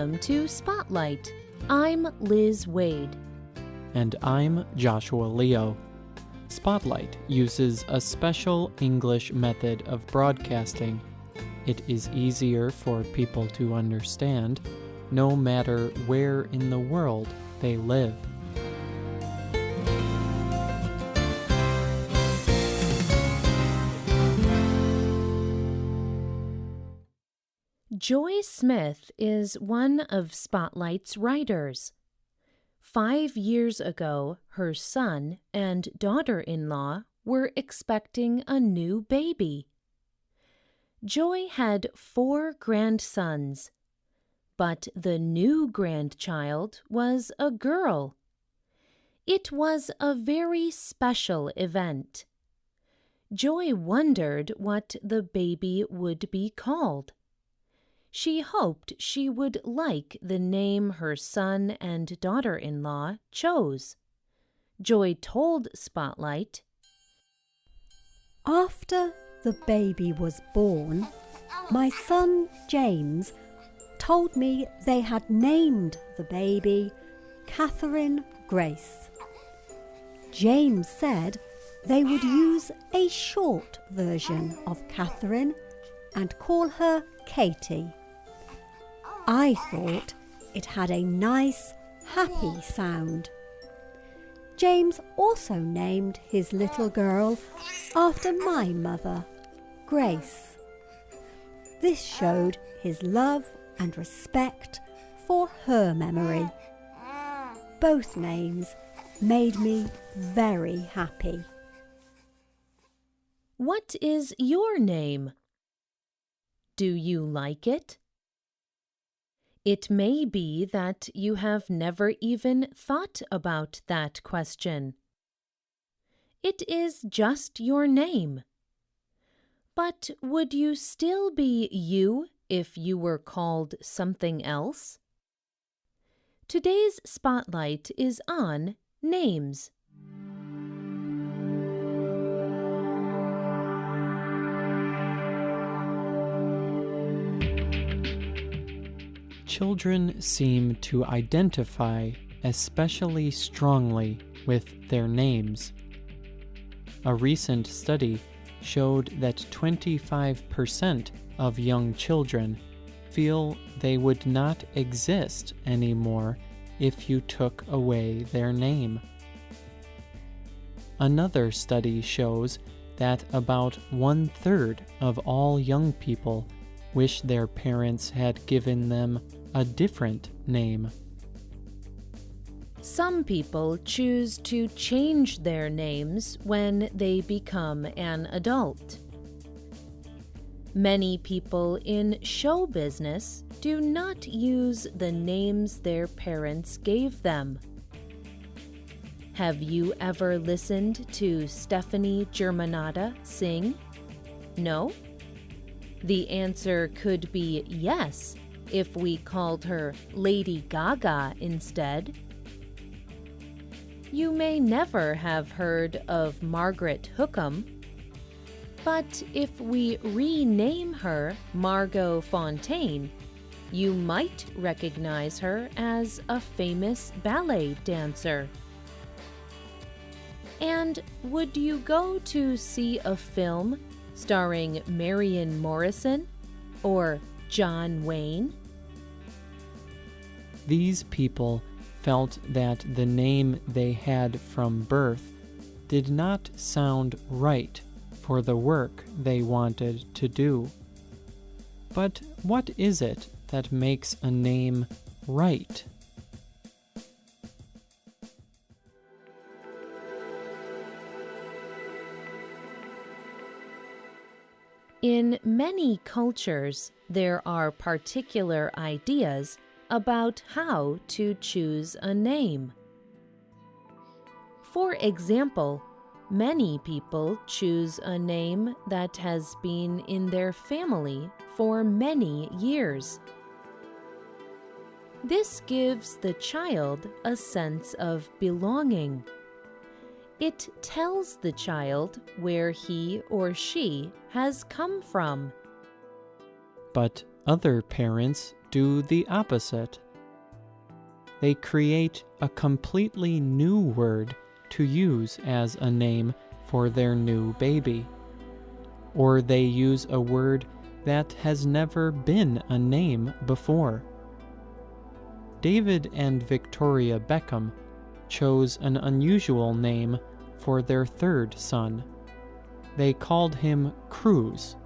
Welcome to Spotlight. I'm Liz Wade. And I'm Joshua Leo. Spotlight uses a special English method of broadcasting. It is easier for people to understand, no matter where in the world they live. Joy Smith is one of Spotlight's writers. 5 years ago, her son and daughter-in-law were expecting a new baby. Joy had 4 grandsons, but the new grandchild was a girl. It was a very special event. Joy wondered what the baby would be called. She hoped she would like the name her son and daughter-in-law chose. Joy told Spotlight, "After the baby was born, my son James told me they had named the baby Catherine Grace. James said they would use a short version of Catherine and call her Katie. I thought it had a nice, happy sound. James also named his little girl after my mother, Grace. This showed his love and respect for her memory. Both names made me very happy." "What is your name? Do you like it?" It may be that you have never even thought about that question. It is just your name. But would you still be you if you were called something else? Today's Spotlight is on names. Children seem to identify especially strongly with their names. A recent study showed that 25% of young children feel they would not exist anymore if you took away their name. Another study shows that about 1/3 of all young people wish their parents had given them a different name. Some people choose to change their names when they become an adult. Many people in show business do not use the names their parents gave them. Have you ever listened to Stephanie Germanotta sing? No? The answer could be yes if we called her Lady Gaga instead. You may never have heard of Margaret Hookham, but if we rename her Margot Fontaine, you might recognize her as a famous ballet dancer. And would you go to see a film starring Marion Morrison or John Wayne? These people felt that the name they had from birth did not sound right for the work they wanted to do. But what is it that makes a name right? In many cultures, there are particular ideas about how to choose a name. For example, many people choose a name that has been in their family for many years. This gives the child a sense of belonging. It tells the child where he or she has come from. But Other parents do the opposite. They create a completely new word to use as a name for their new baby. Or they use a word that has never been a name before. David and Victoria Beckham chose an unusual name for their third son. They called him Cruz.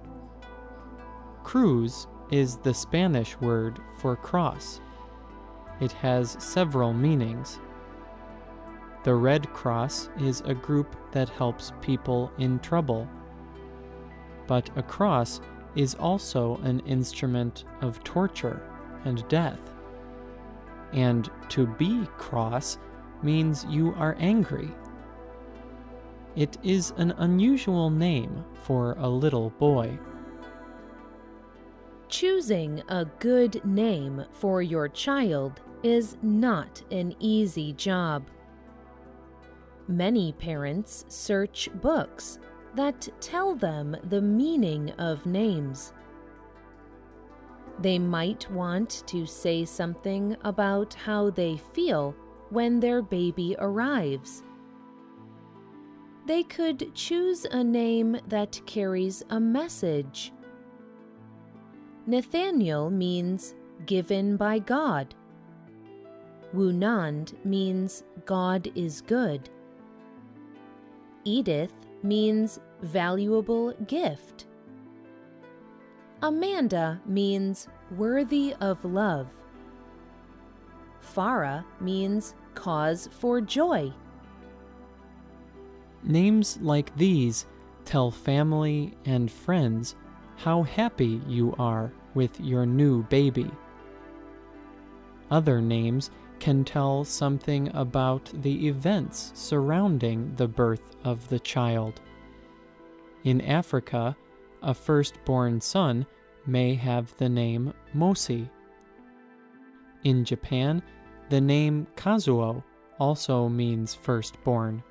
Cruz is the Spanish word for cross. It has several meanings. The Red Cross is a group that helps people in trouble. But a cross is also an instrument of torture and death. And to be cross means you are angry. It is an unusual name for a little boy. Choosing a good name for your child is not an easy job. Many parents search books that tell them the meaning of names. They might want to say something about how they feel when their baby arrives. They could choose a name that carries a message. Nathaniel means given by God. Wunand means God is good. Edith means valuable gift. Amanda means worthy of love. Farah means cause for joy. Names like these tell family and friends how happy you are with your new baby. Other names can tell something about the events surrounding the birth of the child. In Africa, a firstborn son may have the name Mosi. In Japan, the name Kazuo also means firstborn.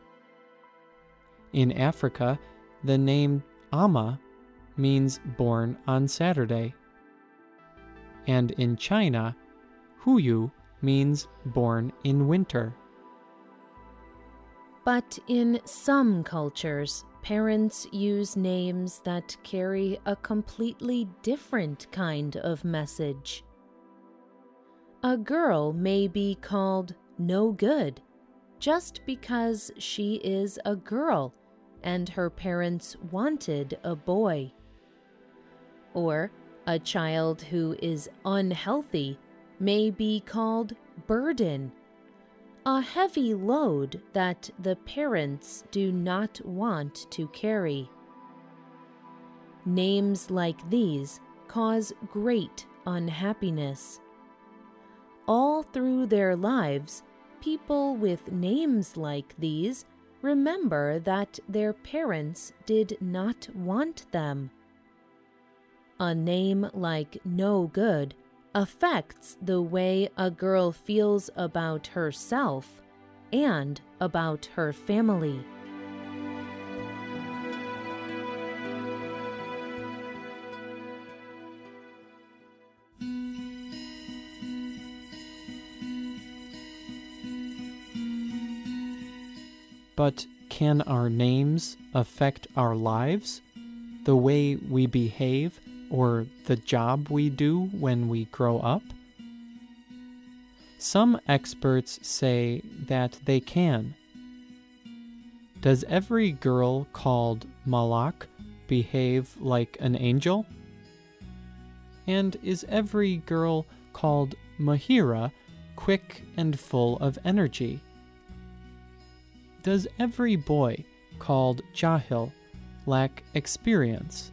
In Africa, the name Amma means born on Saturday. And in China, Huyu means born in winter. But in some cultures, parents use names that carry a completely different kind of message. A girl may be called no good just because she is a girl and her parents wanted a boy. Or a child who is unhealthy may be called burden, a heavy load that the parents do not want to carry. Names like these cause great unhappiness. All through their lives, people with names like these remember that their parents did not want them. A name like no good affects the way a girl feels about herself and about her family. But can our names affect our lives, the way we behave, or the job we do when we grow up? Some experts say that they can. Does every girl called Malak behave like an angel? And is every girl called Mahira quick and full of energy? Does every boy called Jahil lack experience?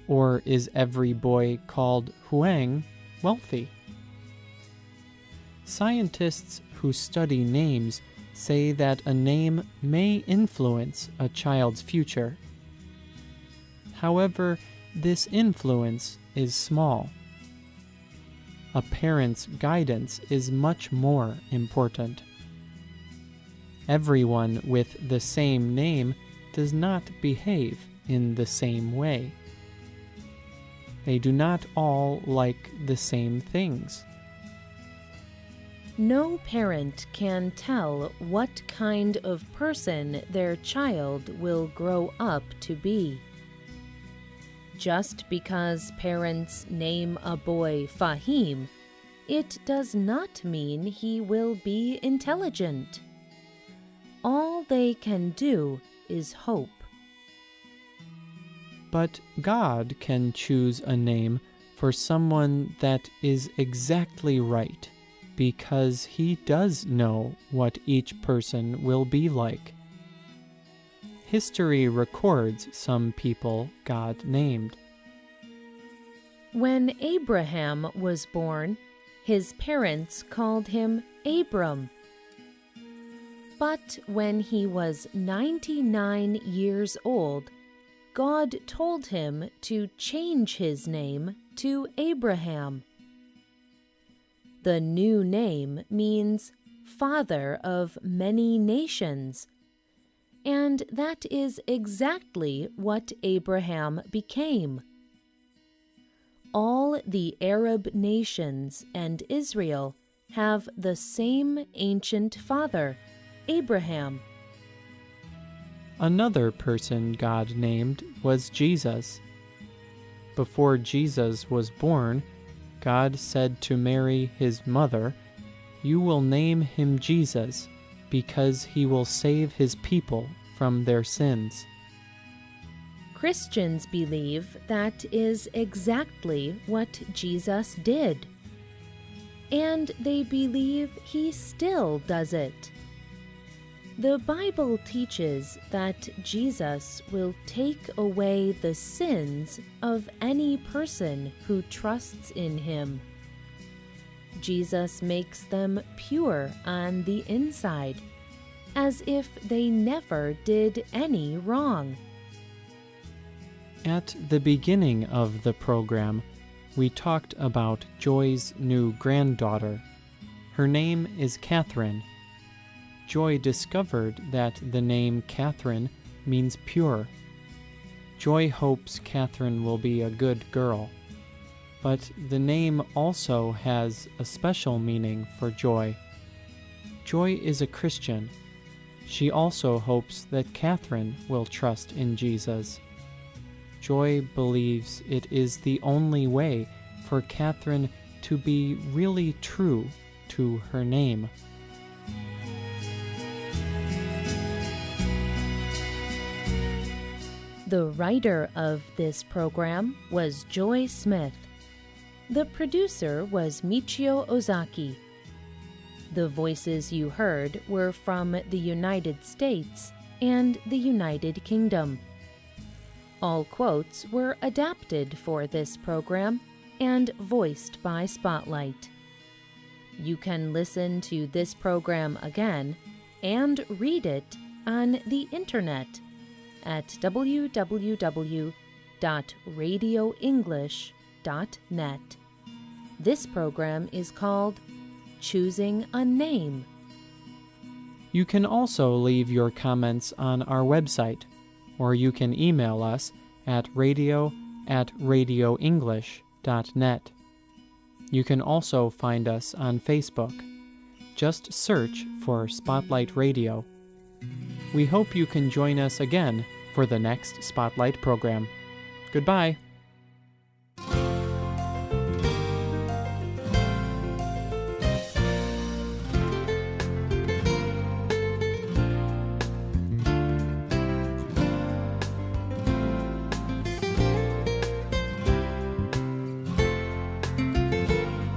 Or is every boy called Huang wealthy? Scientists who study names say that a name may influence a child's future. However, this influence is small. A parent's guidance is much more important. Everyone with the same name does not behave in the same way. They do not all like the same things. No parent can tell what kind of person their child will grow up to be. Just because parents name a boy Fahim, it does not mean he will be intelligent. All they can do is hope. But God can choose a name for someone that is exactly right, because He does know what each person will be like. History records some people God named. When Abraham was born, his parents called him Abram. But when he was 99 years old, God told him to change his name to Abraham. The new name means Father of Many Nations, and that is exactly what Abraham became. All the Arab nations and Israel have the same ancient father, Abraham. Another person God named was Jesus. Before Jesus was born, God said to Mary, his mother, "You will name him Jesus, because he will save his people from their sins." Christians believe that is exactly what Jesus did. And they believe he still does it. The Bible teaches that Jesus will take away the sins of any person who trusts in him. Jesus makes them pure on the inside, as if they never did any wrong. At the beginning of the program, we talked about Joy's new granddaughter. Her name is Catherine. Joy discovered that the name Catherine means pure. Joy hopes Catherine will be a good girl. But the name also has a special meaning for Joy. Joy is a Christian. She also hopes that Catherine will trust in Jesus. Joy believes it is the only way for Catherine to be really true to her name. The writer of this program was Joy Smith. The producer was Michio Ozaki. The voices you heard were from the United States and the United Kingdom. All quotes were adapted for this program and voiced by Spotlight. You can listen to this program again and read it on the internet at www.radioenglish.net. This program is called Choosing a Name. You can also leave your comments on our website, or you can email us at radio@radioenglish.net. You can also find us on Facebook. Just search for Spotlight Radio. We hope you can join us again for the next Spotlight program. Goodbye.